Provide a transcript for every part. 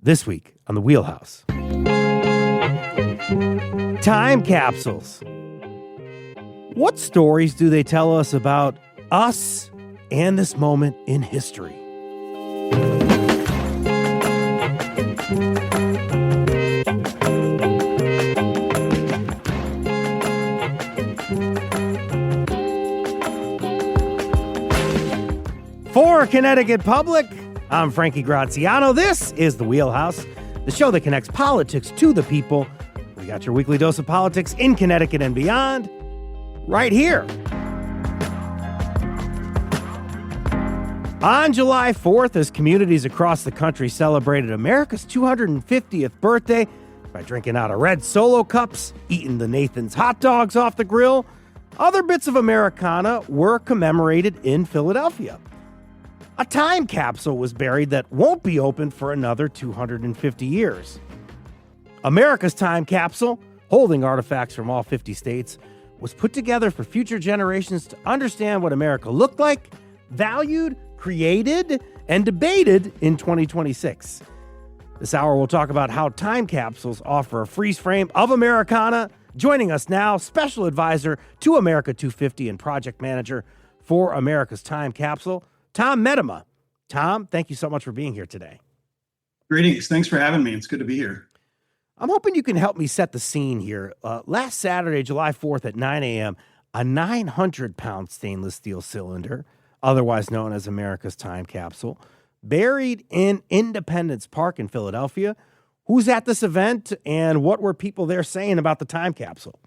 This week on The Wheelhouse. Time capsules. What stories do they tell us about us and this moment in history? For Connecticut Public, I'm Frankie Graziano. This is The Wheelhouse, the show that connects politics to the people. We got your weekly dose of politics in Connecticut and beyond, right here. On July 4th, as communities across the country celebrated America's 250th birthday by drinking out of red Solo cups, eating the Nathan's hot dogs off the grill, other bits of Americana were commemorated in Philadelphia. A time capsule was buried that won't be opened for another 250 years. America's time capsule, holding artifacts from all 50 states, was put together for future generations to understand what America looked like, valued, created, and debated in 2026. This hour, we'll talk about how time capsules offer a freeze frame of Americana. Joining us now, Special Advisor to America 250 and Project Manager for America's Time Capsule, Tom Medema. Tom, thank you so much for being here today. Greetings. Thanks for having me. It's good to be here. I'm hoping you can help me set the scene here. Last Saturday, July 4th at 9 a.m., a 900-pound stainless steel cylinder, otherwise known as America's Time Capsule, buried in Independence Park in Philadelphia. Who's at this event, and what were people there saying about the time capsule?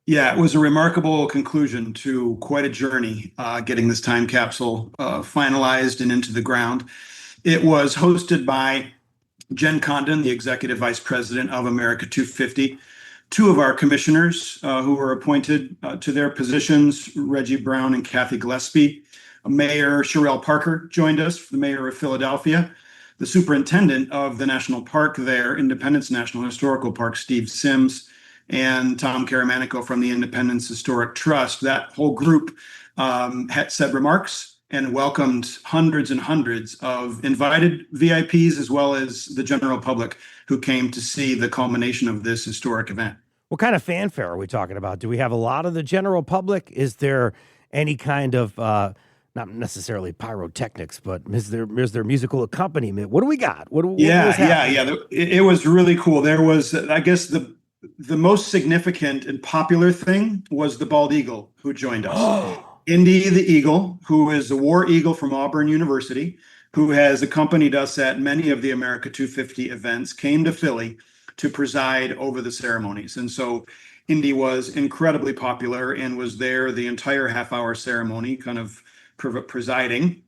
Yeah, it was a remarkable conclusion to quite a journey getting this time capsule finalized and into the ground. It was hosted by Jen Condon, the Executive Vice President of America 250, two of our commissioners who were appointed to their positions, Reggie Brown and Kathy Gillespie. Mayor Sherelle Parker joined us, the mayor of Philadelphia. The superintendent of the national park there, Independence National Historical Park, Steve Sims, and Tom Caramanico from the Independence Historic Trust. That whole group had said remarks and welcomed hundreds and hundreds of invited VIPs as well as the general public who came to see the culmination of this historic event. What kind of fanfare are we talking about? Do we have a lot of the general public? Is there any kind of, not necessarily pyrotechnics, but is there musical accompaniment? What do we got? Yeah. It was really cool. There was, I guess, the most significant and popular thing was the bald eagle who joined us. Indy the Eagle, who is a war eagle from Auburn University, who has accompanied us at many of the America 250 events, came to Philly to preside over the ceremonies. And so Indy was incredibly popular and was there the entire half-hour ceremony, kind of presiding.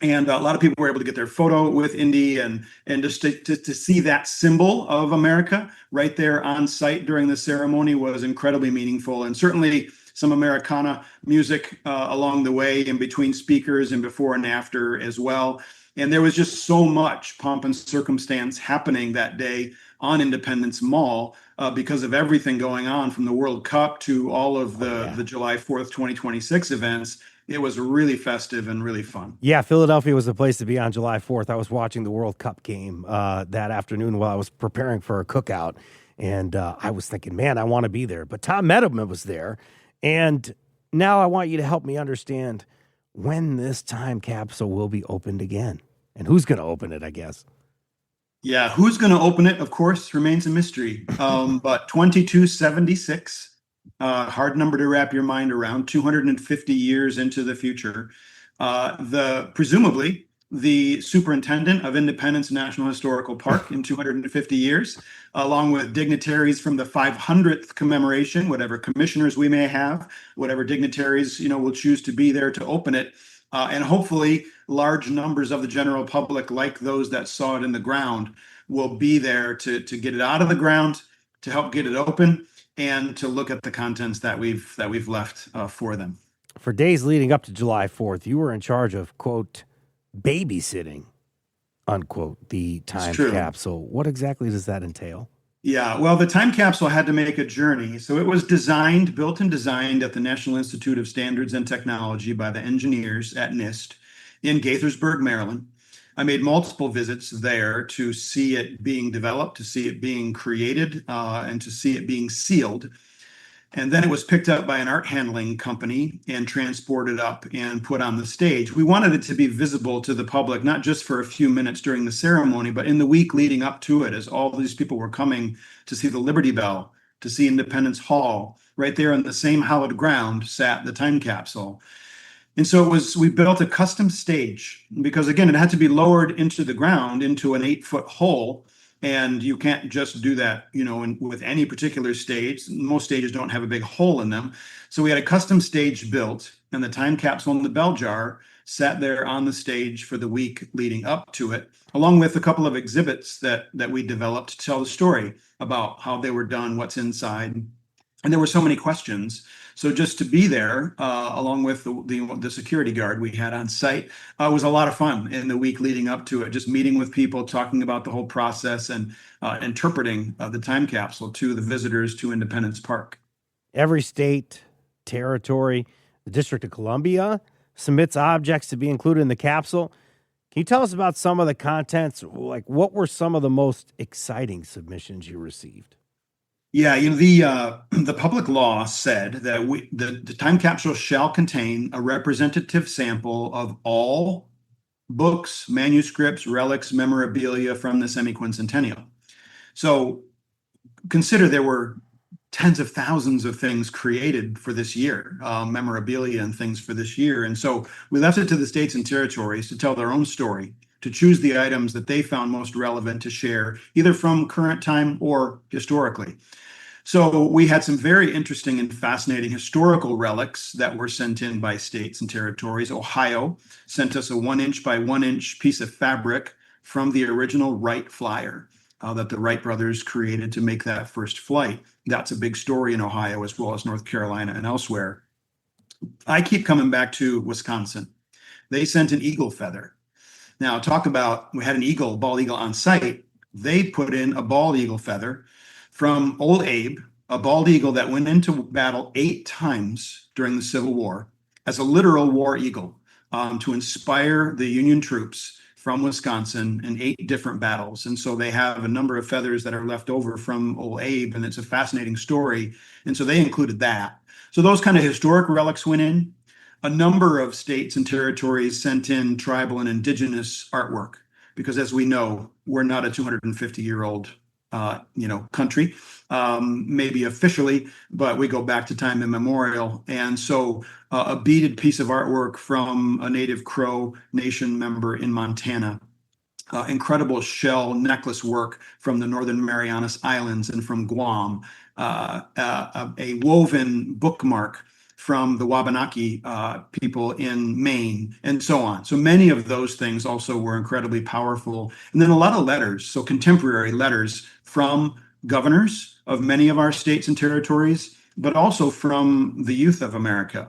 And a lot of people were able to get their photo with Indy and just to see that symbol of America right there on site during the ceremony was incredibly meaningful. And certainly some Americana music along the way in between speakers and before and after as well. And there was just so much pomp and circumstance happening that day on Independence Mall because of everything going on from the World Cup to all of the July 4th, 2026 events. It was really festive and really fun. Yeah, Philadelphia was the place to be on July 4th. I was watching the World Cup game that afternoon while I was preparing for a cookout. And I was thinking, man, I want to be there. But Tom Medema was there. And now I want you to help me understand when this time capsule will be opened again. And who's going to open it, I guess. Yeah, who's going to open it, of course, remains a mystery. But 2276. Hard number to wrap your mind around, 250 years into the future. Presumably, the superintendent of Independence National Historical Park in 250 years, along with dignitaries from the 500th commemoration, whatever commissioners we may have, whatever dignitaries, will choose to be there to open it. And hopefully large numbers of the general public, like those that saw it in the ground, will be there to get it out of the ground, to help get it open, and to look at the contents that we've left for them. For days leading up to July 4th, you were in charge of, quote, babysitting, unquote, the time capsule. What exactly does that entail? Yeah, well, the time capsule had to make a journey. So it was built and designed at the National Institute of Standards and Technology by the engineers at NIST in Gaithersburg, Maryland. I made multiple visits there to see it being developed, to see it being created, and to see it being sealed. And then it was picked up by an art handling company and transported up and put on the stage. We wanted it to be visible to the public, not just for a few minutes during the ceremony, but in the week leading up to it, as all these people were coming to see the Liberty Bell, to see Independence Hall. Right there on the same hallowed ground sat the time capsule. And so we built a custom stage because, again, it had to be lowered into the ground into an 8-foot hole. And you can't just do that, with any particular stage. Most stages don't have a big hole in them. So we had a custom stage built, and the time capsule and the bell jar sat there on the stage for the week leading up to it, along with a couple of exhibits that we developed to tell the story about how they were done, what's inside. And there were so many questions. So just to be there, along with the security guard we had on site, was a lot of fun in the week leading up to it. Just meeting with people, talking about the whole process, and interpreting the time capsule to the visitors to Independence Park. Every state, territory, the District of Columbia submits objects to be included in the capsule. Can you tell us about some of the contents? Like, what were some of the most exciting submissions you received? Yeah, the public law said that the time capsule shall contain a representative sample of all books, manuscripts, relics, memorabilia from the semi-quincentennial. So consider there were tens of thousands of things created for this year, memorabilia and things for this year. And so we left it to the states and territories to tell their own story, to choose the items that they found most relevant to share, either from current time or historically. So we had some very interesting and fascinating historical relics that were sent in by states and territories. Ohio sent us a 1-inch by 1-inch piece of fabric from the original Wright flyer that the Wright brothers created to make that first flight. That's a big story in Ohio, as well as North Carolina and elsewhere. I keep coming back to Wisconsin. They sent an eagle feather. Now, we had an eagle, bald eagle on site. They put in a bald eagle feather from Old Abe, a bald eagle that went into battle 8 times during the Civil War as a literal war eagle, to inspire the Union troops from Wisconsin in 8 different battles. And so they have a number of feathers that are left over from Old Abe, and it's a fascinating story. And so they included that. So those kind of historic relics went in. A number of states and territories sent in tribal and indigenous artwork, because as we know, we're not a 250-year-old country, maybe officially, but we go back to time immemorial. And so a beaded piece of artwork from a native Crow Nation member in Montana, incredible shell necklace work from the Northern Marianas Islands and from Guam, a woven bookmark from the Wabanaki people in Maine, and so on. So many of those things also were incredibly powerful. And then a lot of letters, so contemporary letters from governors of many of our states and territories, but also from the youth of America.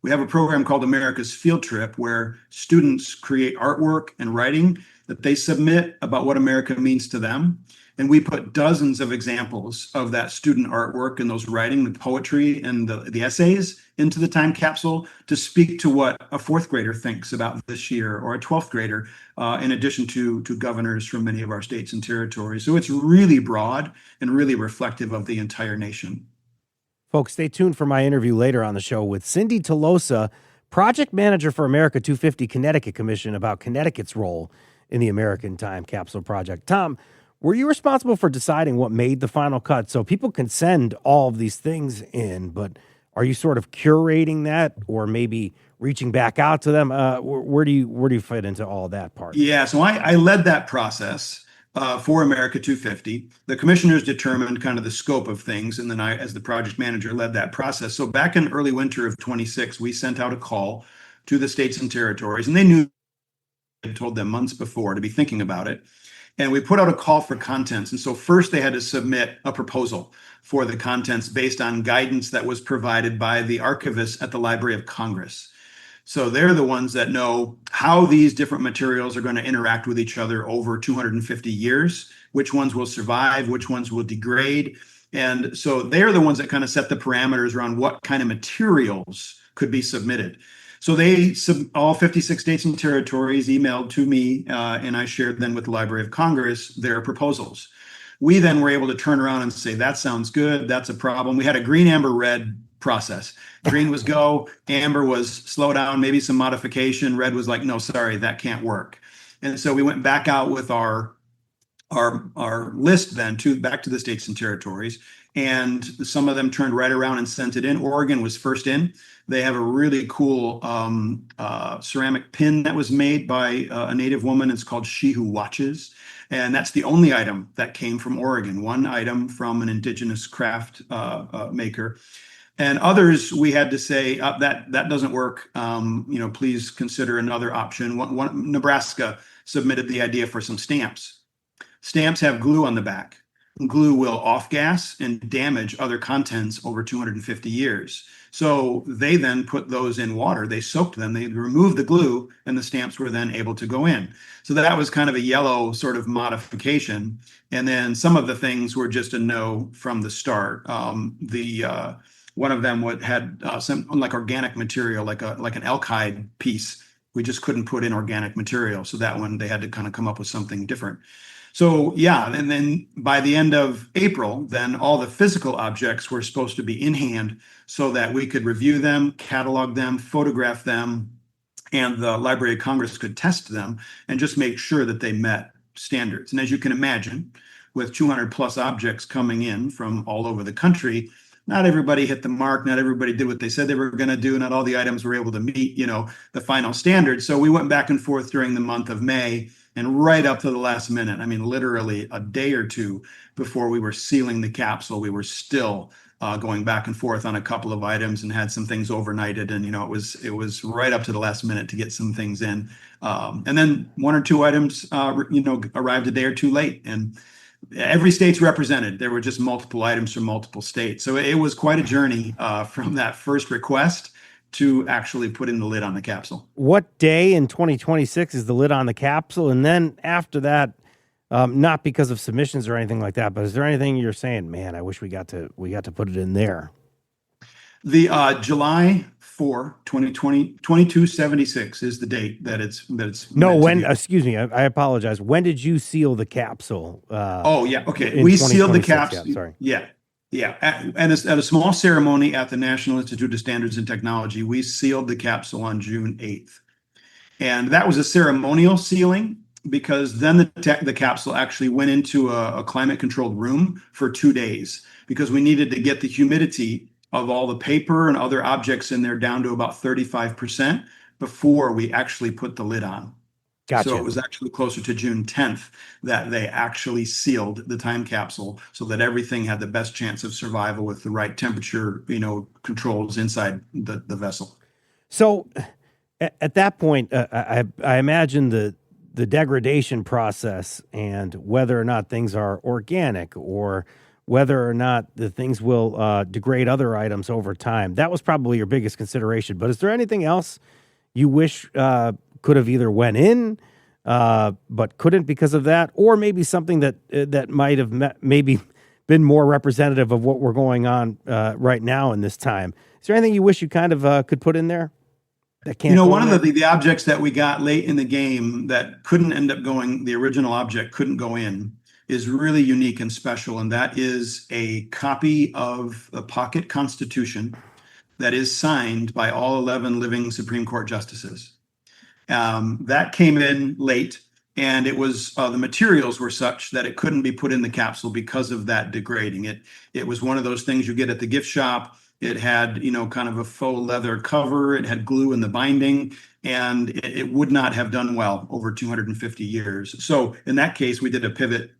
We have a program called America's Field Trip, where students create artwork and writing that they submit about what America means to them. And we put dozens of examples of that student artwork and those writing, the poetry and the essays into the time capsule to speak to what a 4th grader thinks about this year, or a 12th grader, in addition to governors from many of our states and territories. So it's really broad and really reflective of the entire nation. Folks, stay tuned for my interview later on the show with Cindy Tolosa, project manager for America 250 Connecticut Commission, about Connecticut's role in the American Time Capsule Project. Tom, were you responsible for deciding what made the final cut? So people can send all of these things in, but are you sort of curating that, or maybe reaching back out to them? Where do you fit into all that part? Yeah, so I led that process for America 250. The commissioners determined kind of the scope of things, and then I, as the project manager, led that process. So back in early winter of 26, we sent out a call to the states and territories, and they knew, I told them months before to be thinking about it. And we put out a call for contents. And so first they had to submit a proposal for the contents based on guidance that was provided by the archivists at the Library of Congress. So they're the ones that know how these different materials are going to interact with each other over 250 years, which ones will survive, which ones will degrade. And so they're the ones that kind of set the parameters around what kind of materials could be submitted. So all 56 states and territories emailed to me, and I shared then with the Library of Congress their proposals. We then were able to turn around and say, that sounds good. That's a problem. We had a green, amber, red process. Green was go, amber was slow down, maybe some modification. Red was like, no, sorry, that can't work. And so we went back out with our list then back to the states and territories, and some of them turned right around and sent it in. Oregon was first in. They have a really cool ceramic pin that was made by a native woman. It's called She Who Watches. And that's the only item that came from Oregon, one item from an indigenous craft maker. And others, we had to say that doesn't work. Please consider another option. Nebraska submitted the idea for some stamps. Stamps have glue on the back. Glue will off-gas and damage other contents over 250 years. So they then put those in water. They soaked them. They removed the glue, and the stamps were then able to go in. So that was kind of a yellow sort of modification. And then some of the things were just a no from the start. One of them had some like organic material, like an elk hide piece. We just couldn't put in organic material. So that one, they had to kind of come up with something different. So yeah, and then by the end of April, then all the physical objects were supposed to be in hand so that we could review them, catalog them, photograph them, and the Library of Congress could test them and just make sure that they met standards. And as you can imagine, with 200 plus objects coming in from all over the country, not everybody hit the mark. Not everybody did what they said they were going to do. Not all the items were able to meet, the final standards. So we went back and forth during the month of May, and right up to the last minute, I mean, literally a day or two before we were sealing the capsule, we were still going back and forth on a couple of items and had some things overnighted. And, it was right up to the last minute to get some things in. And then one or two items, arrived a day or two late. And every state's represented. There were just multiple items from multiple states. So it was quite a journey from that first request to actually putting the lid on the capsule. What day in 2026 is the lid on the capsule? And then after that, not because of submissions or anything like that, but is there anything you're saying, man, I wish we got to put it in there? The July 4, 2020, 2276 is the date that it's no, excuse me, I apologize. When did you seal the capsule? Okay. We sealed the capsule. Yeah, sorry. Yeah. At a small ceremony at the National Institute of Standards and Technology, we sealed the capsule on June 8th. And that was a ceremonial sealing because then the capsule actually went into a climate controlled room for 2 days because we needed to get the humidity of all the paper and other objects in there down to about 35% before we actually put the lid on. Gotcha. So it was actually closer to June 10th that they actually sealed the time capsule so that everything had the best chance of survival with the right temperature, controls inside the vessel. So at that point, I imagine the degradation process and whether or not things are organic or whether or not the things will degrade other items over time. That was probably your biggest consideration. But is there anything else you wish could have either went in, but couldn't because of that, or maybe something that might have maybe been more representative of what we're going on right now in this time? Is there anything you wish you kind of could put in there that can't? One of the objects that we got late in the game that couldn't end up going, the original object couldn't go in, is really unique and special, and that is a copy of the Pocket Constitution that is signed by all 11 living Supreme Court justices. That came in late, and it was the materials were such that it couldn't be put in the capsule because of that degrading. It was one of those things you get at the gift shop. It had, kind of a faux leather cover. It had glue in the binding, and it would not have done well over 250 years. So in that case, we did a pivot,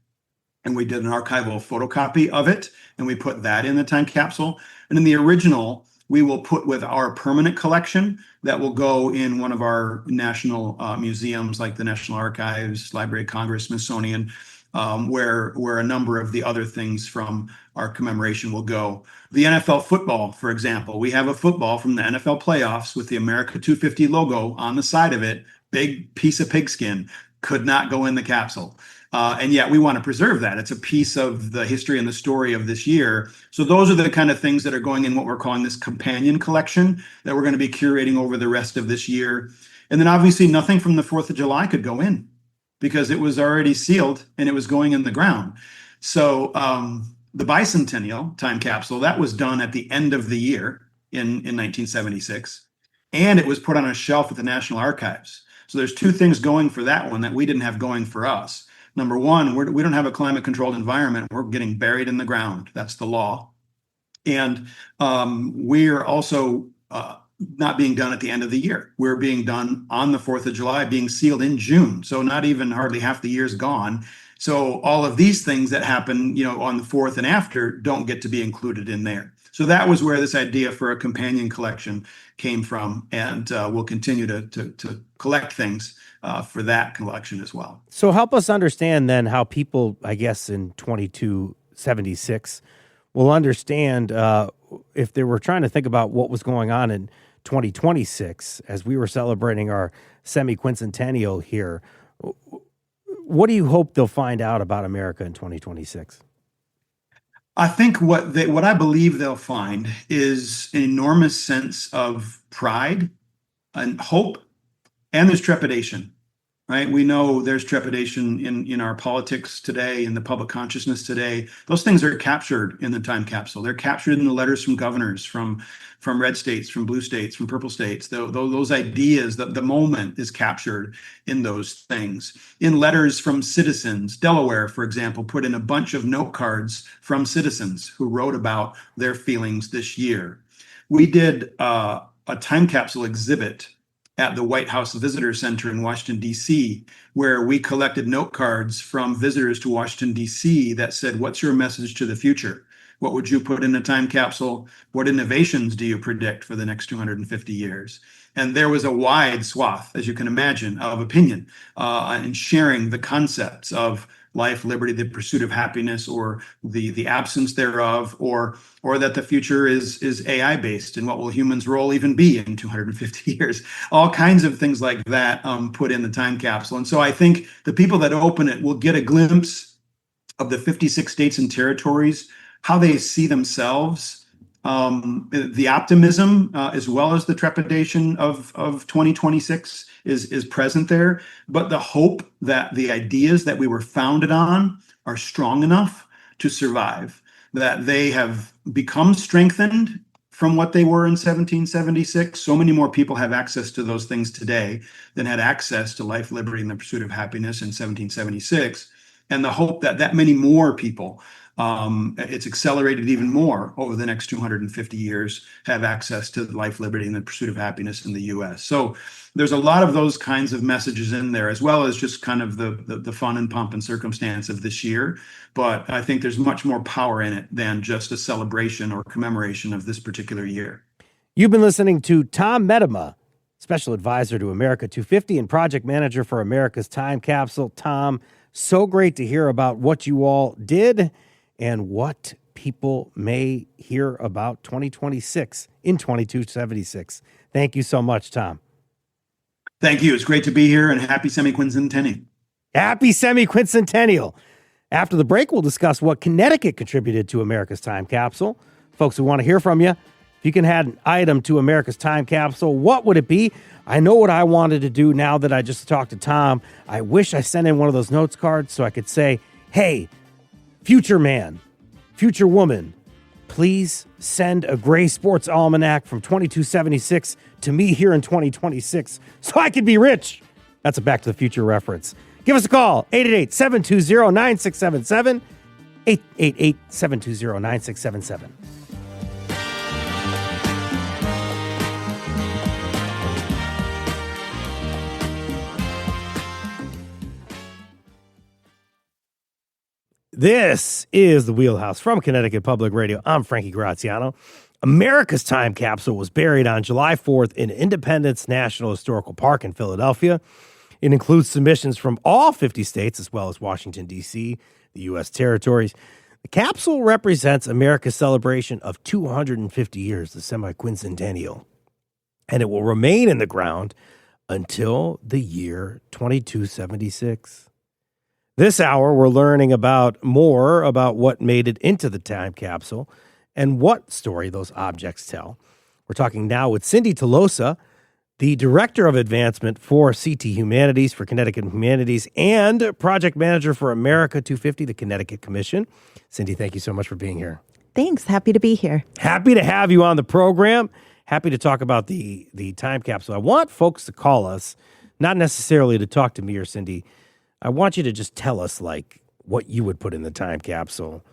and we did an archival photocopy of it, and we put that in the time capsule. And in the original, we will put with our permanent collection that will go in one of our national museums like the National Archives, Library of Congress, Smithsonian, where a number of the other things from our commemoration will go. The NFL football, for example, we have a football from the NFL playoffs with the America 250 logo on the side of it, big piece of pigskin, could not go in the capsule. And yet we want to preserve that. It's a piece of the history and the story of this year. So those are the kind of things that are going in what we're calling this companion collection that we're going to be curating over the rest of this year. And then obviously nothing from the 4th of July could go in because it was already sealed and it was going in the ground. So the bicentennial time capsule, that was done at the end of the year in 1976. And it was put on a shelf at the National Archives. So there's two things going for that one that we didn't have going for us. Number one, we don't have a climate controlled environment. We're getting buried in the ground. That's the law. And we're also not being done at the end of the year. We're being done on the 4th of July, being sealed in June. So not even hardly half the year's gone. So all of these things that happen, on the 4th and after don't get to be included in there. So that was where this idea for a companion collection came from. And we'll continue to collect things for that collection as well. So help us understand then how people, I guess, in 2276 will understand if they were trying to think about what was going on in 2026 as we were celebrating our semi-quincentennial here. What do you hope they'll find out about America in 2026? I think what I believe they'll find is an enormous sense of pride and hope, and there's trepidation, right? We know there's trepidation in our politics today, in the public consciousness today. Those things are captured in the time capsule. They're captured in the letters from governors, from red states, from blue states, from purple states. Those ideas, the moment is captured in those things. In letters from citizens, Delaware, for example, put in a bunch of note cards from citizens who wrote about their feelings this year. We did a time capsule exhibit at the White House Visitor Center in Washington, D.C., where we collected note cards from visitors to Washington, D.C. that said, what's your message to the future? What would you put in a time capsule? What innovations do you predict for the next 250 years? And there was a wide swath, as you can imagine, of opinion and sharing the concepts of life, liberty, the pursuit of happiness, or the absence thereof, or that the future is AI based, and what will humans' role even be in 250 years? All kinds of things like that put in the time capsule. And so I think the people that open it will get a glimpse of the 56 states and territories, how they see themselves, the optimism as well as the trepidation of 2026 is present there, but the hope that the ideas that we were founded on are strong enough to survive, that they have become strengthened from what they were in 1776. So many more people have access to those things today than had access to life, liberty, and the pursuit of happiness in 1776. And the hope that many more people, it's accelerated even more over the next 250 years, have access to life, liberty, and the pursuit of happiness in the U.S. So there's a lot of those kinds of messages in there, as well as just kind of the fun and pomp and circumstance of this year. But I think there's much more power in it than just a celebration or commemoration of this particular year. You've been listening to Tom Medema, Special Advisor to America 250 and Project Manager for America's Time Capsule. Tom, so great to hear about what you all did and what people may hear about 2026 in 2276. Thank you so much, Tom. Thank you. It's great to be here, and happy semi-quincentennial. Happy semi-quincentennial. After the break, we'll discuss what Connecticut contributed to America's Time Capsule. Folks, we want to hear from you. If you can add an item to America's Time Capsule, what would it be? I know what I wanted to do now that I just talked to Tom. I wish I sent in one of those notes cards so I could say, hey, future man, future woman, please send a Gray Sports Almanac from 2276 to me here in 2026 so I can be rich. That's a Back to the Future reference. Give us a call, 888-720-9677, 888-720-9677. This is the Wheelhouse from Connecticut Public Radio. I'm Frankie Graziano. America's Time Capsule was buried on July 4th in Independence National Historical Park in Philadelphia. It includes submissions from all 50 states as well as Washington, D.C., the U.S. territories. The capsule represents America's celebration of 250 years, the semi-quincentennial, and it will remain in the ground until the year 2276. This hour, we're learning more about what made it into the time capsule and what story those objects tell. We're talking now with Cindy Tolosa, the Director of Advancement for CT Humanities, for Connecticut Humanities, and Project Manager for America 250, the Connecticut Commission. Cindy, thank you so much for being here. Thanks. Happy to be here. Happy to have you on the program. Happy to talk about the time capsule. I want folks to call us, not necessarily to talk to me or Cindy. I want you to just tell us, like, what you would put in the time capsule.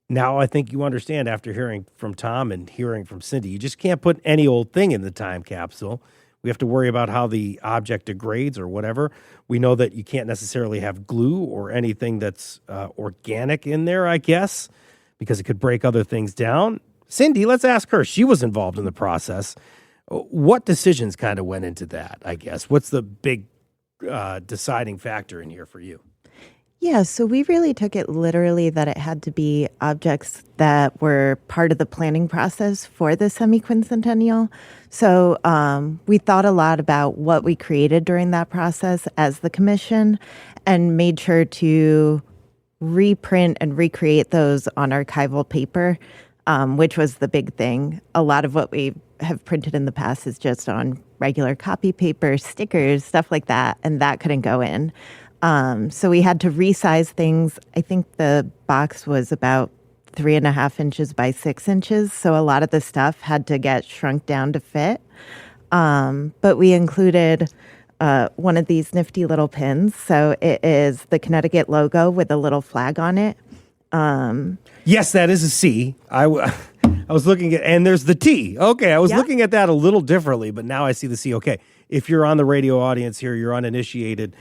Now, I think you understand after hearing from Tom and hearing from Cindy, you just can't put any old thing in the time capsule. We have to worry about how the object degrades or whatever. We know that you can't necessarily have glue or anything that's organic in there, I guess, because it could break other things down. Cindy, let's ask her. She was involved in the process. What decisions kind of went into that, I guess? What's the big deciding factor in here for you? Yeah, so we really took it literally that it had to be objects that were part of the planning process for the semi-quincentennial. So we thought a lot about what we created during that process as the commission and made sure to reprint and recreate those on archival paper, which was the big thing. A lot of what we have printed in the past is just on regular copy paper, stickers, stuff like that, and that couldn't go in. So we had to resize things. I think the box was about 3.5 inches by 6 inches. So a lot of the stuff had to get shrunk down to fit. But we included one of these nifty little pins. So it is the Connecticut logo with a little flag on it. Yes, that is a C. I was looking at, and there's the T. Okay, I was looking at that a little differently, but now I see the C. Okay, if you're on the radio audience here, you're uninitiated.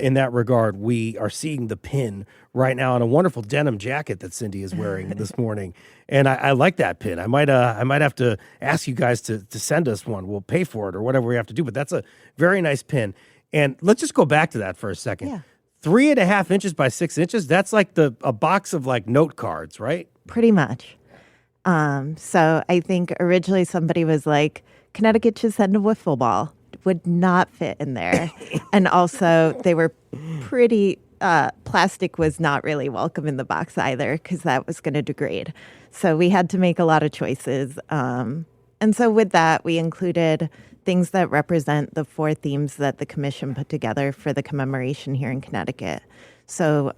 In that regard, we are seeing the pin right now on a wonderful denim jacket that Cindy is wearing this morning, and I like that pin. I might have to ask you guys to send us one. We'll pay for it or whatever we have to do. But that's a very nice pin. And let's just go back to that for a second. Yeah. 3.5 inches by 6 inches. That's like a box of like note cards, right? Pretty much. So I think originally somebody was like, Connecticut should send a wiffle ball. Would not fit in there. And also they were pretty, plastic was not really welcome in the box either because that was going to degrade. So we had to make a lot of choices. And so with that, we included things that represent the 4 themes that the commission put together for the commemoration here in Connecticut. So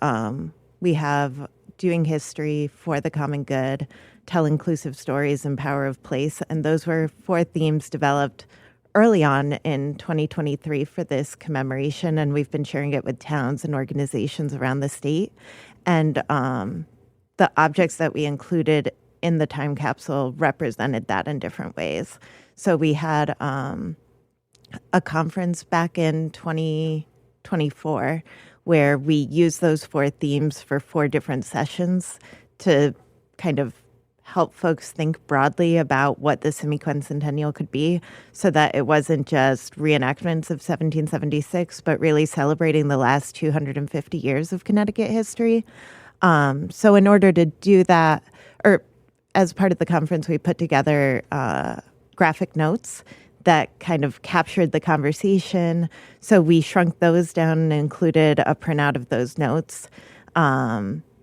we have doing history for the common good, tell inclusive stories, and power of place. And those were 4 themes developed early on in 2023 for this commemoration, and we've been sharing it with towns and organizations around the state. And the objects that we included in the time capsule represented that in different ways. So we had a conference back in 2024 where we used those 4 themes for 4 different sessions to kind of help folks think broadly about what the semi-quincentennial could be so that it wasn't just reenactments of 1776, but really celebrating the last 250 years of Connecticut history. So in order to do that, or as part of the conference, we put together graphic notes that kind of captured the conversation. So we shrunk those down and included a printout of those notes.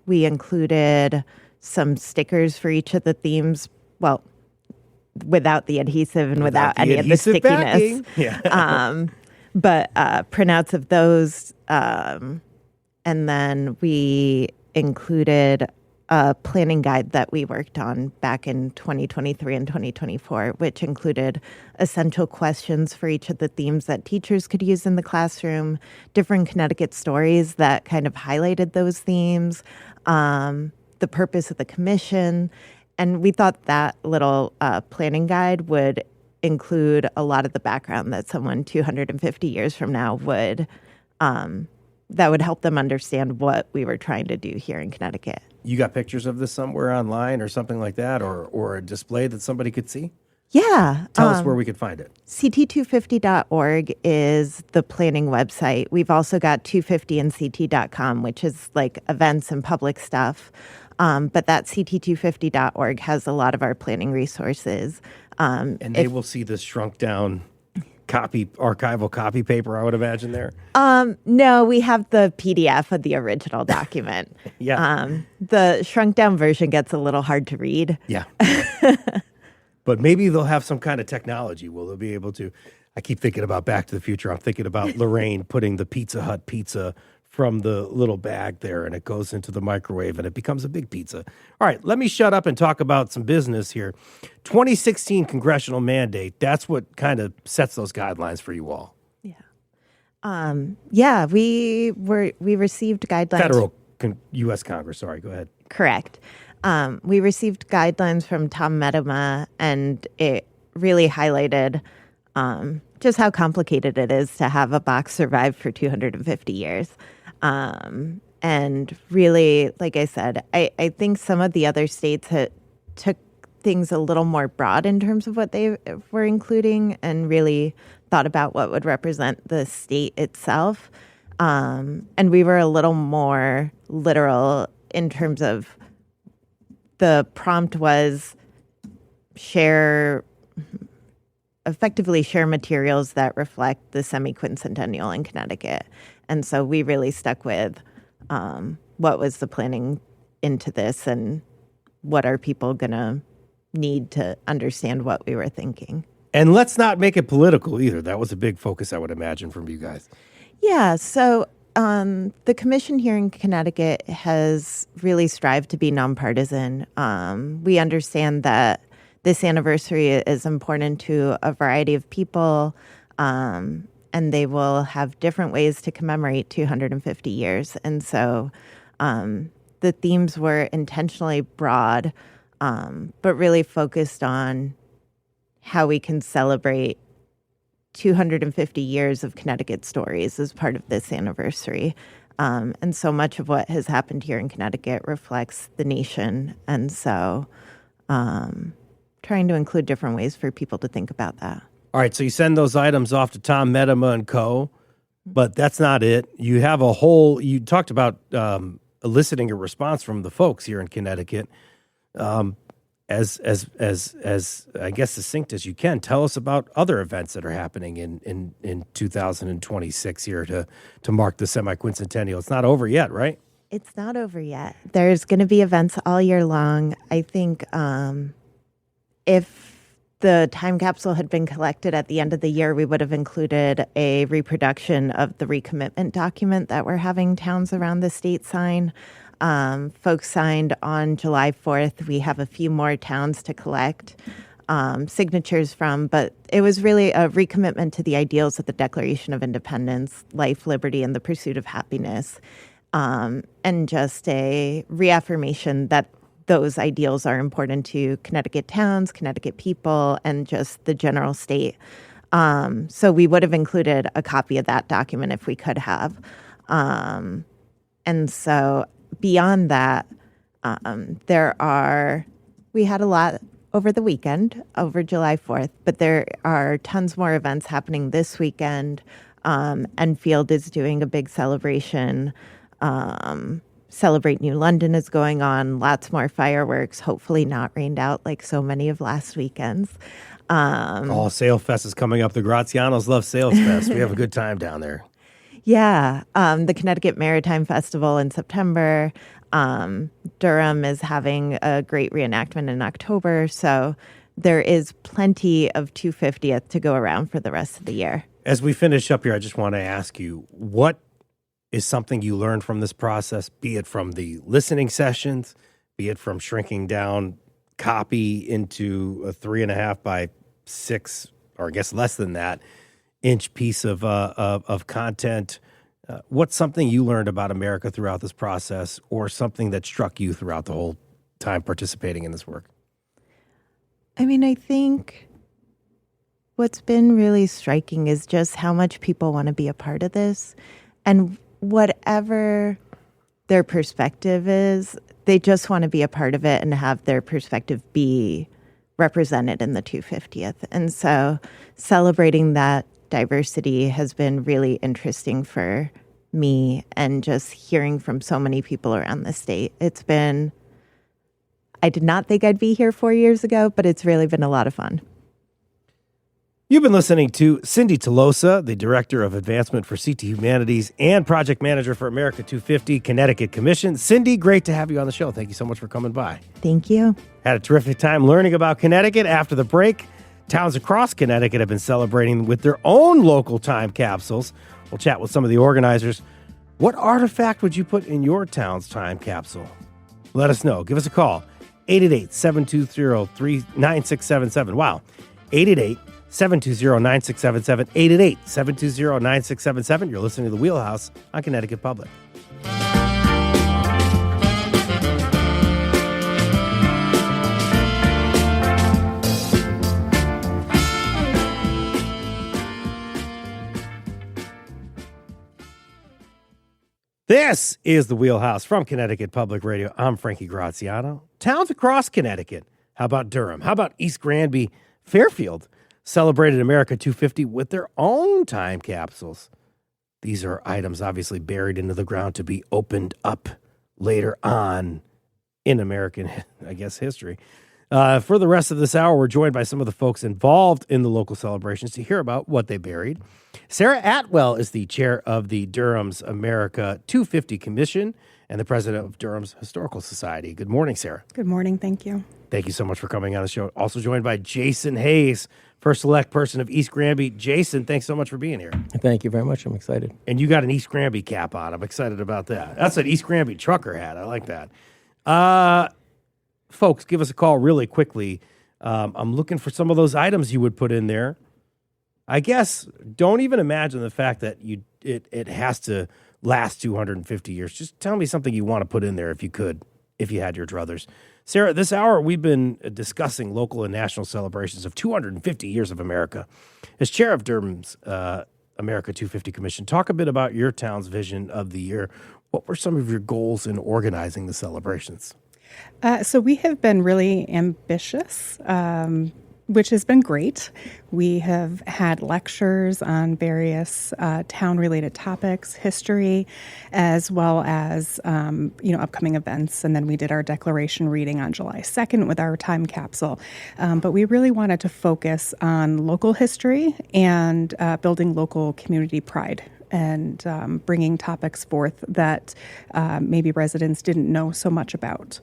We included some stickers for each of the themes, well, without the adhesive and without any of the stickiness. But printouts of those. And then we included a planning guide that we worked on back in 2023 and 2024, which included essential questions for each of the themes that teachers could use in the classroom, different Connecticut stories that kind of highlighted those themes, the purpose of the commission. And we thought that little planning guide would include a lot of the background that someone 250 years from now would, that would help them understand what we were trying to do here in Connecticut. You got pictures of this somewhere online or something like that, or a display that somebody could see? Yeah. Tell us where we could find it. CT250.org is the planning website. We've also got 250andct.com, which is like events and public stuff. But that CT250.org has a lot of our planning resources. And they will see this shrunk down archival copy paper, I would imagine there. No, we have the PDF of the original document. Yeah. The shrunk down version gets a little hard to read. Yeah. But maybe they'll have some kind of technology. Will they be able to? I keep thinking about Back to the Future. I'm thinking about Lorraine putting the Pizza Hut pizza from the little bag there, and it goes into the microwave, and it becomes a big pizza. All right, let me shut up and talk about some business here. 2016 congressional mandate, that's what kind of sets those guidelines for you all. Yeah, we received guidelines. Federal U.S. Congress, sorry, go ahead. Correct. We received guidelines from Tom Medema, and it really highlighted just how complicated it is to have a box survive for 250 years. And really, like I said, I think some of the other states took things a little more broad in terms of what they were including and really thought about what would represent the state itself. And we were a little more literal in terms of the prompt was effectively share materials that reflect the semi-quincentennial in Connecticut. And so we really stuck with what was the planning into this and what are people going to need to understand what we were thinking. And let's not make it political either. That was a big focus, I would imagine, from you guys. Yeah, so the commission here in Connecticut has really strived to be nonpartisan. We understand that this anniversary is important to a variety of people, and they will have different ways to commemorate 250 years. And so the themes were intentionally broad, but really focused on how we can celebrate 250 years of Connecticut stories as part of this anniversary. And so much of what has happened here in Connecticut reflects the nation. And so trying to include different ways for people to think about that. All right, so you send those items off to Tom Medema and Co., but that's not it. You have you talked about eliciting a response from the folks here in Connecticut. As I guess succinct as you can, tell us about other events that are happening in 2026 here to mark the semi-quincentennial. It's not over yet, right? It's not over yet. There's going to be events all year long. I think if the time capsule had been collected at the end of the year, we would have included a reproduction of the recommitment document that we're having towns around the state sign. Folks signed on July 4th. We have a few more towns to collect signatures from, but it was really a recommitment to the ideals of the Declaration of Independence, life, liberty, and the pursuit of happiness, and just a reaffirmation that those ideals are important to Connecticut towns, Connecticut people, and just the general state. So we would have included a copy of that document if we could have. And so beyond that, we had a lot over the weekend, over July 4th, but there are tons more events happening this weekend. Enfield is doing a big celebration. Celebrate New London is going on, lots more fireworks, hopefully not rained out like so many of last weekends. Sail Fest is coming up. The Grazianos love Sail Fest. We have a good time down there. Yeah, the Connecticut Maritime Festival in September. Durham is having a great reenactment in October. So there is plenty of 250th to go around for the rest of the year. As we finish up here, I just want to ask you, what is something you learned from this process, be it from the listening sessions, be it from shrinking down copy into a 3.5 by 6, or I guess less than that, inch piece of content? What's something you learned about America throughout this process, or something that struck you throughout the whole time participating in this work? I mean, I think what's been really striking is just how much people want to be a part of this. And whatever their perspective is, they just want to be a part of it and have their perspective be represented in the 250th. And so celebrating that diversity has been really interesting for me, and just hearing from so many people around the state. I did not think I'd be here 4 years ago, but it's really been a lot of fun. You've been listening to Cindy Tolosa, the Director of Advancement for CT Humanities and Project Manager for America 250 Connecticut Commission. Cindy, great to have you on the show. Thank you so much for coming by. Thank you. Had a terrific time learning about Connecticut. After the break, towns across Connecticut have been celebrating with their own local time capsules. We'll chat with some of the organizers. What artifact would you put in your town's time capsule? Let us know. Give us a call. 888-720-9677. Wow. 888-720-9677. 888-720-9677. You're listening to The Wheelhouse on Connecticut Public. This is The Wheelhouse from Connecticut Public Radio. I'm Frankie Graziano. Towns across Connecticut. How about Durham? How about East Granby? Fairfield celebrated America 250 with their own time capsules. These are items obviously buried into the ground to be opened up later on in American, history. For the rest of this hour, we're joined by some of the folks involved in the local celebrations to hear about what they buried. Sarah Atwell is the chair of the Durham's America 250 Commission and the president of Durham's Historical Society. Good morning, Sarah. Good morning. Thank you. Thank you so much for coming on the show. Also joined by Jason Hayes, first select person of East Granby. Jason, thanks so much for being here. Thank you very much. I'm excited. And you got an East Granby cap on. I'm excited about that. That's an East Granby trucker hat. I like that. Folks, give us a call really quickly. I'm looking for some of those items you would put in there. I guess don't even imagine the fact that it has to last 250 years. Just tell me something you want to put in there if you could, if you had your druthers. Sarah, this hour we've been discussing local and national celebrations of 250 years of America. As chair of Durham's America 250 Commission, talk a bit about your town's vision of the year. What were some of your goals in organizing the celebrations? So we have been really ambitious, which has been great. We have had lectures on various town-related topics, history, as well as upcoming events. And then we did our declaration reading on July 2nd with our time capsule. But we really wanted to focus on local history and building local community pride and bringing topics forth that maybe residents didn't know so much about.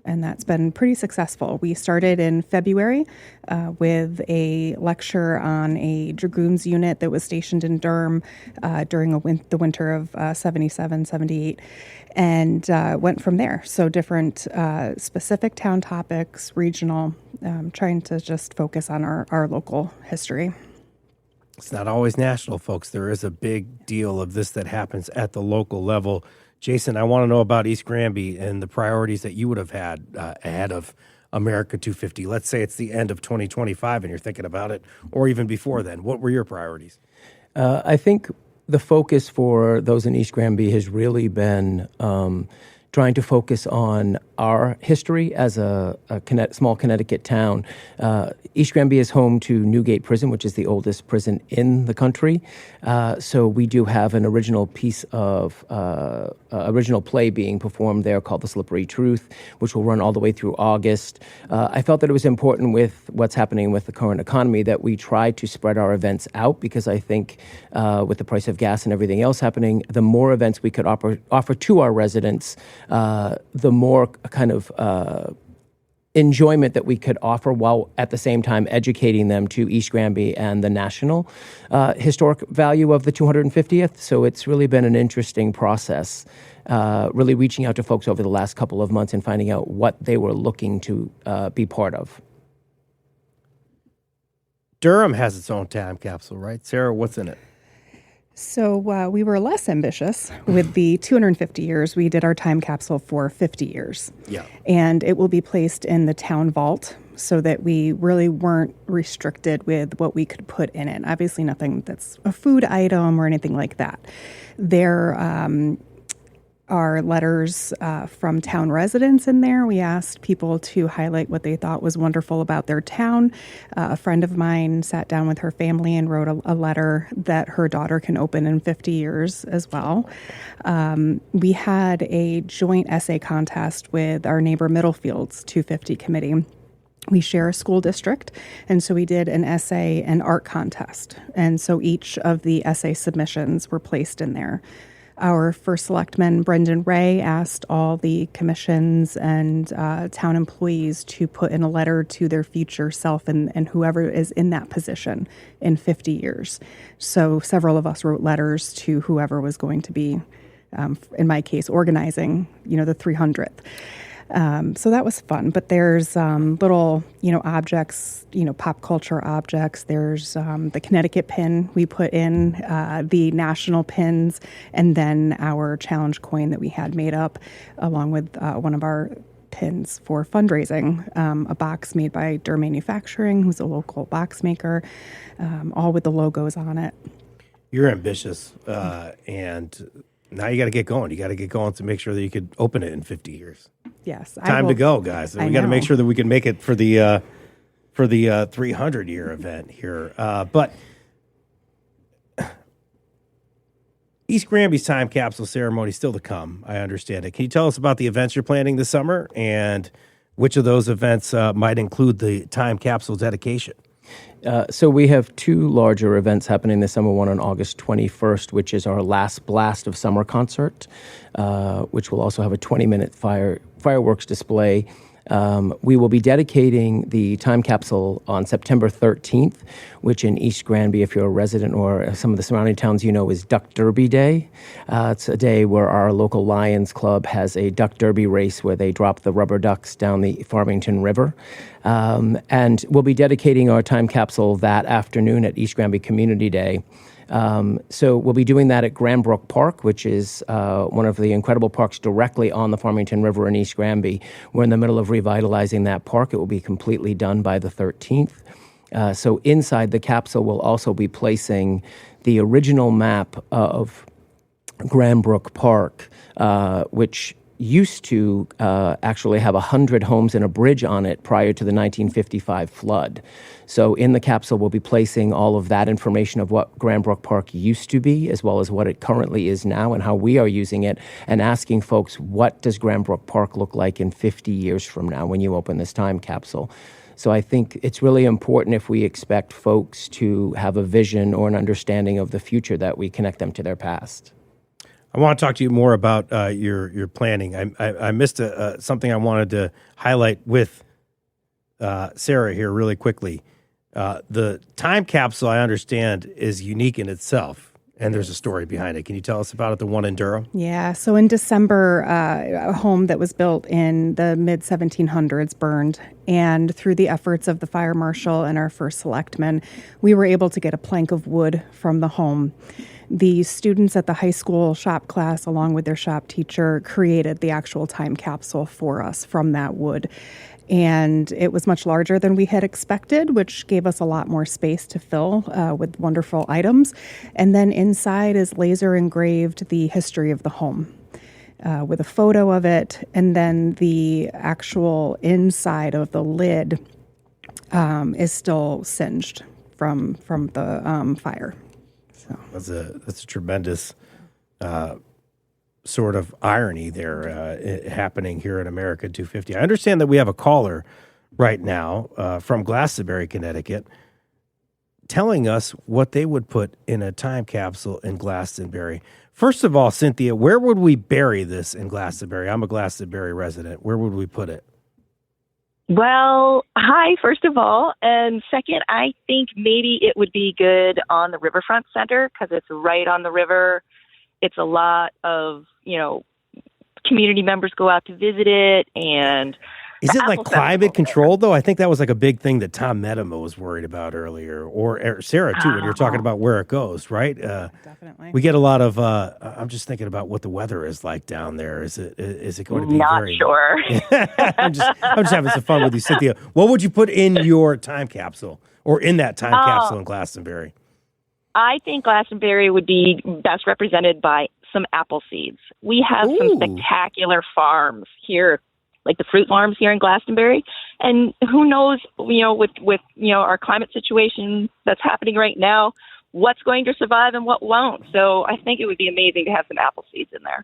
And that's been pretty successful. We started in February with a lecture on a dragoons unit that was stationed in Durham during the winter of 77, 78, and went from there. So different specific town topics, regional, trying to just focus on our local history. It's not always national, folks. There is a big deal of this that happens at the local level. Jason, I want to know about East Granby and the priorities that you would have had ahead of America 250. Let's say it's the end of 2025 and you're thinking about it, or even before then. What were your priorities? I think the focus for those in East Granby has really been trying to focus on our history as a small Connecticut town. East Granby is home to Newgate Prison, which is the oldest prison in the country. So we do have an original piece of original play being performed there called The Slippery Truth, which will run all the way through August. I felt that it was important with what's happening with the current economy that we try to spread our events out, because I think with the price of gas and everything else happening, the more events we could offer to our residents, the more kind of enjoyment that we could offer, while at the same time educating them to East Granby and the national historic value of the 250th. So it's really been an interesting process, really reaching out to folks over the last couple of months and finding out what they were looking to be part of. Durham has its own time capsule, right? Sarah, what's in it? So we were less ambitious with the 250 years. We did our time capsule for 50 years. Yeah. And it will be placed in the town vault so that we really weren't restricted with what we could put in it. Obviously nothing that's a food item or anything like that. There are letters from town residents in there. We asked people to highlight what they thought was wonderful about their town. A friend of mine sat down with her family and wrote a letter that her daughter can open in 50 years as well. We had a joint essay contest with our neighbor Middlefield's 250 committee, We share a school district, and so we did an essay and art contest. And so each of the essay submissions were placed in there. Our first selectman, Brendan Ray, asked all the commissions and town employees to put in a letter to their future self and whoever is in that position in 50 years. So several of us wrote letters to whoever was going to be, in my case, organizing, the 300th. So that was fun, but there's little, objects, pop culture objects. There's the Connecticut pin we put in, the national pins, and then our challenge coin that we had made up along with one of our pins for fundraising, a box made by Durr Manufacturing, who's a local box maker, all with the logos on it. You're ambitious, and now you got to get going. You got to get going to make sure that you could open it in 50 years. Yes. Time to go, guys. We got to make sure that we can make it for the 300-year event here. But East Granby's time capsule ceremony is still to come. I understand it. Can you tell us about the events you're planning this summer and which of those events might include the time capsule dedication? So we have two larger events happening this summer, one on August 21st, which is our last blast of summer concert, which will also have a 20-minute fireworks display. We will be dedicating the time capsule on September 13th, which in East Granby, if you're a resident or some of the surrounding towns, is Duck Derby Day. It's a day where our local Lions Club has a duck derby race where they drop the rubber ducks down the Farmington River. And we'll be dedicating our time capsule that afternoon at East Granby Community Day. So we'll be doing that at Granbrook Park, which is one of the incredible parks directly on the Farmington River in East Granby. We're in the middle of revitalizing that park. It will be completely done by the 13th. So inside the capsule, we'll also be placing the original map of Granbrook Park, which used to actually have 100 homes and a bridge on it prior to the 1955 flood. So in the capsule, we'll be placing all of that information of what Granbrook Park used to be, as well as what it currently is now and how we are using it, and asking folks, what does Granbrook Park look like in 50 years from now when you open this time capsule? So I think it's really important if we expect folks to have a vision or an understanding of the future that we connect them to their past. I want to talk to you more about your planning. I missed something I wanted to highlight with Sarah here really quickly. The time capsule, I understand, is unique in itself, and there's a story behind it. Can you tell us about it, the one in Durham? Yeah, so in December, a home that was built in the mid-1700s burned, and through the efforts of the fire marshal and our first selectman, we were able to get a plank of wood from the home. The students at the high school shop class, along with their shop teacher, created the actual time capsule for us from that wood. And it was much larger than we had expected, which gave us a lot more space to fill with wonderful items. And then inside is laser engraved the history of the home with a photo of it. And then the actual inside of the lid is still singed from the fire. So that's a tremendous sort of irony there happening here in America 250. I understand that we have a caller right now from Glastonbury, Connecticut, telling us what they would put in a time capsule in Glastonbury. First of all, Cynthia, where would we bury this in Glastonbury? I'm a Glastonbury resident. Where would we put it? Well, hi, first of all. And second, I think maybe it would be good on the Riverfront Center because it's right on the river. It's a lot of, community members go out to visit it. And is it like climate controlled, though? I think that was like a big thing that Tom Medema was worried about earlier, or Sarah, too, when you're talking about where it goes, right? Definitely. We get a lot of, I'm just thinking about what the weather is like down there. Is it going to be not sure? I'm just having some fun with you, Cynthia. What would you put in your time capsule or in that time capsule in Glastonbury? I think Glastonbury would be best represented by some apple seeds. We have some spectacular farms here, like the fruit farms here in Glastonbury. And who knows, with our climate situation that's happening right now, what's going to survive and what won't. So I think it would be amazing to have some apple seeds in there.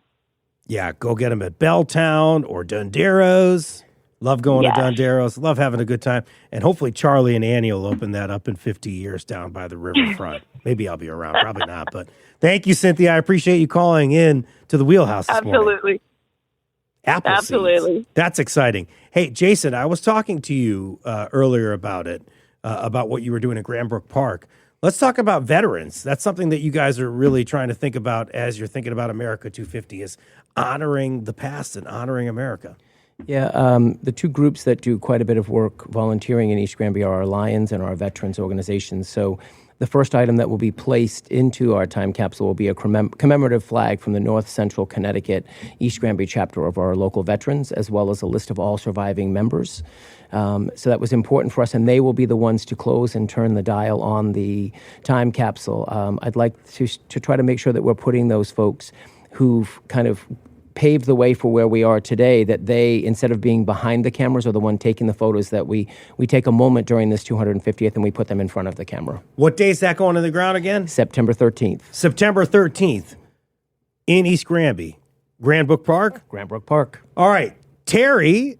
Yeah, go get them at Belltown or Dundero's. Love going Yes. to Donderos. Love having a good time. And hopefully Charlie and Annie will open that up in 50 years down by the riverfront. Maybe I'll be around. Probably not. But thank you, Cynthia. I appreciate you calling in to the Wheelhouse this morning. Absolutely. Apple Absolutely. seeds. That's exciting. Hey, Jason, I was talking to you earlier about it, about what you were doing at Granbrook Park. Let's talk about veterans. That's something that you guys are really trying to think about as you're thinking about America 250, is honoring the past and honoring America. Yeah, the two groups that do quite a bit of work volunteering in East Granby are our Lions and our veterans organizations. So the first item that will be placed into our time capsule will be a commemorative flag from the North Central Connecticut East Granby chapter of our local veterans, as well as a list of all surviving members. So that was important for us, and they will be the ones to close and turn the dial on the time capsule. I'd like to try to make sure that we're putting those folks who've kind of paved the way for where we are today, that they, instead of being behind the cameras or the one taking the photos, that we take a moment during this 250th and we put them in front of the camera. What day is that going in the ground again? September 13th. September 13th in East Granby. Granbrook Park? Granbrook Park. All right. Terry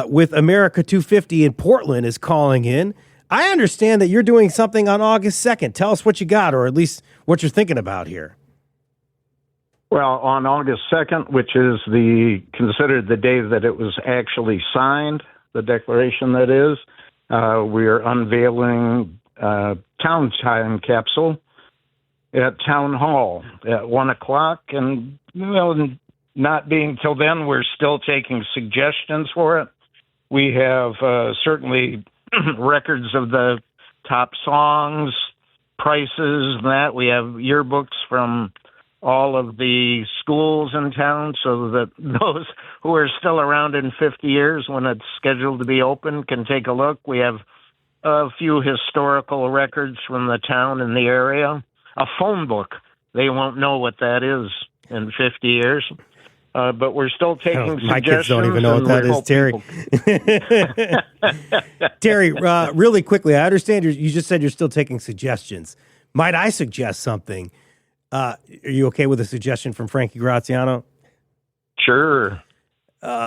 with America 250 in Portland is calling in. I understand that you're doing something on August 2nd. Tell us what you got, or at least what you're thinking about here. Well, on August 2nd, which is considered the day that it was actually signed, the declaration that is, we are unveiling town time capsule at Town Hall at 1 o'clock. And, not being till then, we're still taking suggestions for it. We have certainly records of the top songs, prices, and that. We have yearbooks from all of the schools in town, so that those who are still around in 50 years when it's scheduled to be open can take a look. We have a few historical records from the town and the area. A phone book. They won't know what that is in 50 years. But we're still taking suggestions. My kids don't even know what that is, Terry. Terry, really quickly, I understand you just said you're still taking suggestions. Might I suggest something? Are you okay with a suggestion from Frankie Graziano? Sure.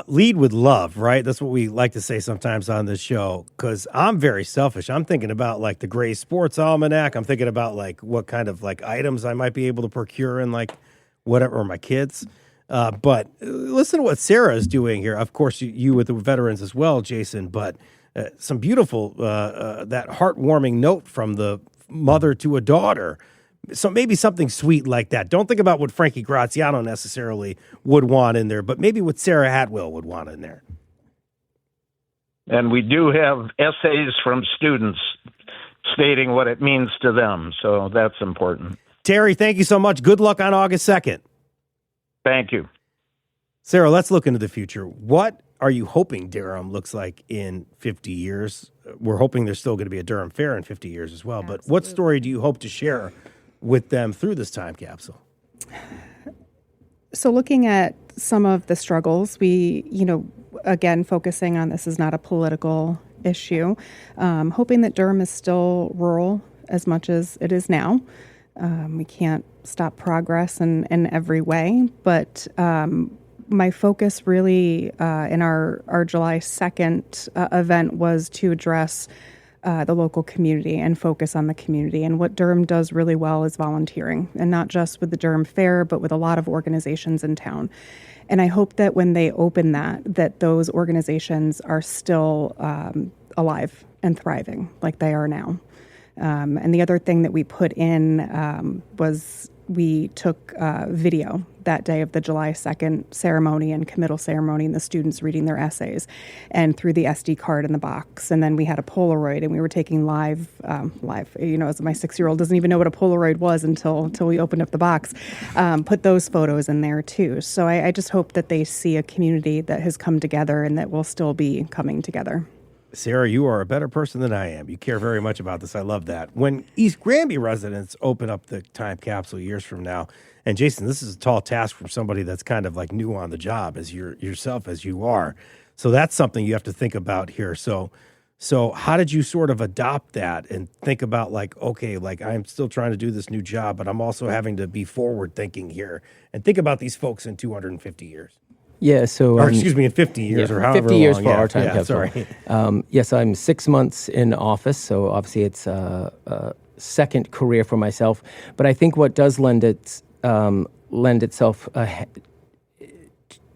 Lead with love, right? That's what we like to say sometimes on this show, because I'm very selfish. I'm thinking about like the Gray Sports Almanac. I'm thinking about like what kind of like items I might be able to procure and like whatever, or my kids. But listen to what Sarah is doing here. Of course, you with the veterans as well, Jason, but some beautiful, that heartwarming note from the mother to a daughter. So maybe something sweet like that. Don't think about what Frankie Graziano necessarily would want in there, but maybe what Sarah Hatwell would want in there. And we do have essays from students stating what it means to them, so that's important. Terry, thank you so much. Good luck on August 2nd. Thank you. Sarah, let's look into the future. What are you hoping Durham looks like in 50 years? We're hoping there's still going to be a Durham Fair in 50 years as well. Absolutely. But what story do you hope to share with them through this time capsule? So looking at some of the struggles, we, again, focusing on this is not a political issue, hoping that Durham is still rural as much as it is now. We can't stop progress in every way, but my focus really in our July 2nd event was to address the local community and focus on the community. And what Durham does really well is volunteering, and not just with the Durham Fair, but with a lot of organizations in town. And I hope that when they open that those organizations are still alive and thriving like they are now. And the other thing that we put in was we took video that day of the July 2nd ceremony and committal ceremony, and the students reading their essays, and through the SD card in the box. And then we had a Polaroid, and we were taking live, as my 6-year-old doesn't even know what a Polaroid was until we opened up the box, put those photos in there too. So I just hope that they see a community that has come together and that will still be coming together. Sarah, you are a better person than I am. You care very much about this. I love that. When East Granby residents open up the time capsule years from now, and Jason, this is a tall task from somebody that's kind of like new on the job as yourself as you are. So that's something you have to think about here. So how did you sort of adopt that and think about like, okay, like I'm still trying to do this new job, but I'm also having to be forward thinking here and think about these folks in 250 years? Yeah, so... Or excuse me, in 50 years or however 50 years long. for our time capsule. Sorry. Yes, I'm 6 months in office, so obviously it's a second career for myself. But I think what does lend itself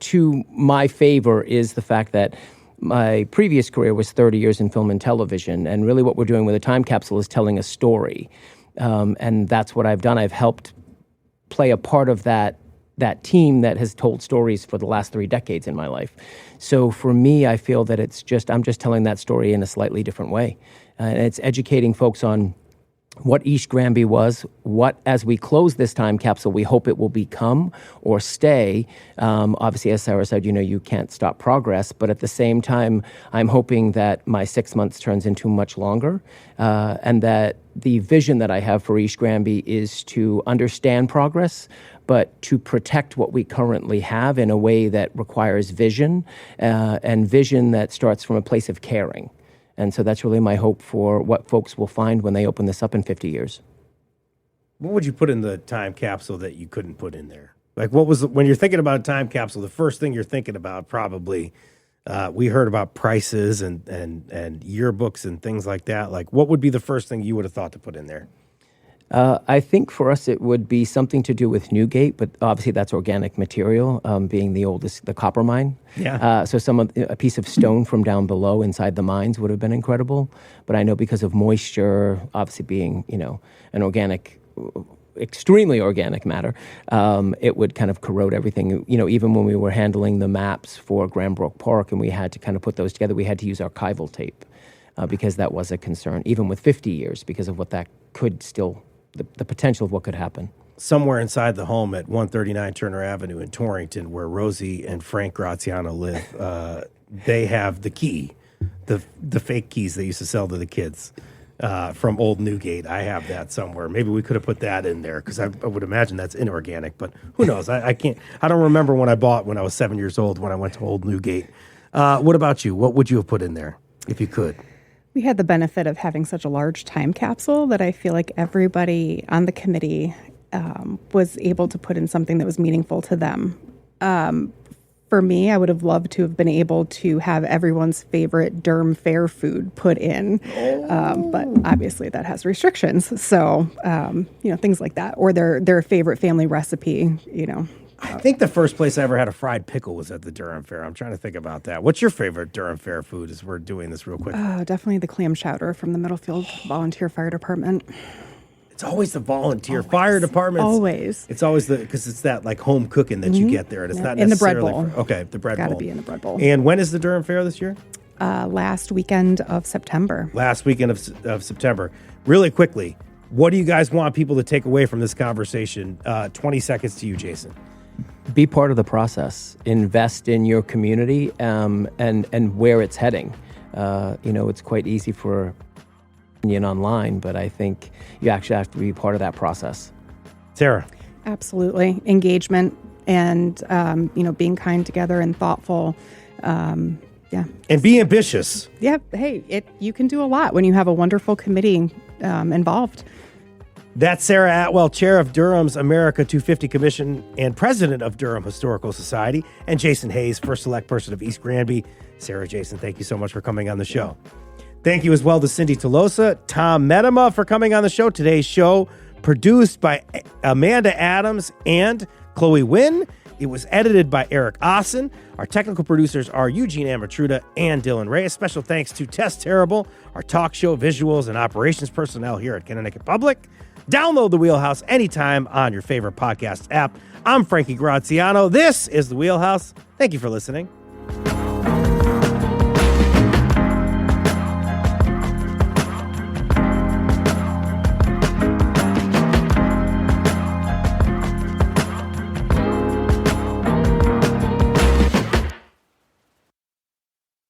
to my favor is the fact that my previous career was 30 years in film and television, and really what we're doing with a time capsule is telling a story. And that's what I've done. I've helped play a part of that team that has told stories for the last 3 decades in my life. So for me, I feel that I'm just telling that story in a slightly different way. And it's educating folks on what East Granby was, what, as we close this time capsule, we hope it will become or stay. Obviously, as Sarah said, you can't stop progress, but at the same time, I'm hoping that my 6 months turns into much longer, and that the vision that I have for East Granby is to understand progress, but to protect what we currently have in a way that requires vision, and vision that starts from a place of caring. And so that's really my hope for what folks will find when they open this up in 50 years. What would you put in the time capsule that you couldn't put in there? Like, when you're thinking about a time capsule, the first thing you're thinking about probably, we heard about prices and yearbooks and things like that. Like, what would be the first thing you would have thought to put in there? I think for us it would be something to do with Newgate, but obviously that's organic material, being the copper mine. Yeah. So a piece of stone from down below inside the mines would have been incredible. But I know because of moisture, obviously being an organic, extremely organic matter, it would kind of corrode everything. Even when we were handling the maps for Granbrook Park and we had to kind of put those together, we had to use archival tape because that was a concern, even with 50 years, because of what that could still. The potential of what could happen. Somewhere inside the home at 139 Turner Avenue in Torrington, where Rosie and Frank Graziano live, they have the key, the fake keys they used to sell to the kids from Old Newgate. I have that somewhere. Maybe we could have put that in there because I would imagine that's inorganic, but who knows? I can't. I don't remember when I bought when I was 7 years old when I went to Old Newgate. What about you? What would you have put in there if you could? We had the benefit of having such a large time capsule that I feel like everybody on the committee was able to put in something that was meaningful to them. For me, I would have loved to have been able to have everyone's favorite Durham Fair food put in, but obviously that has restrictions. So, things like that, or their favorite family recipe, I think the first place I ever had a fried pickle was at the Durham Fair. I'm trying to think about that. What's your favorite Durham Fair food as we're doing this real quick? Oh, definitely the clam chowder from the Middlefield Volunteer Fire Department. It's always the volunteer fire department. Always. It's always because it's that like home cooking that you get there. And it's not in the bread necessarily bowl. The bread bowl. Got to be in the bread bowl. And when is the Durham Fair this year? Last weekend of September. Last weekend of September. Really quickly, what do you guys want people to take away from this conversation? 20 seconds to you, Jason. Be part of the process. Invest in your community and where it's heading. It's quite easy for opinion online, but I think you actually have to be part of that process. Sarah. Absolutely. Engagement and, being kind together and thoughtful. Yeah. And be ambitious. Yeah. Hey, you can do a lot when you have a wonderful committee involved. That's Sarah Atwell, chair of Durham's America 250 Commission and president of Durham Historical Society, and Jason Hayes, first select person of East Granby. Sarah, Jason, thank you so much for coming on the show. Thank you as well to Cindy Tolosa, Tom Medema for coming on the show. Today's show produced by Amanda Adams and Chloe Wynn. It was edited by Eric Ossen. Our technical producers are Eugene Amatruda and Dylan Ray. A special thanks to Tess Terrible, our talk show visuals and operations personnel here at Connecticut Public. Download The Wheelhouse anytime on your favorite podcast app. I'm Frankie Graziano. This is The Wheelhouse. Thank you for listening.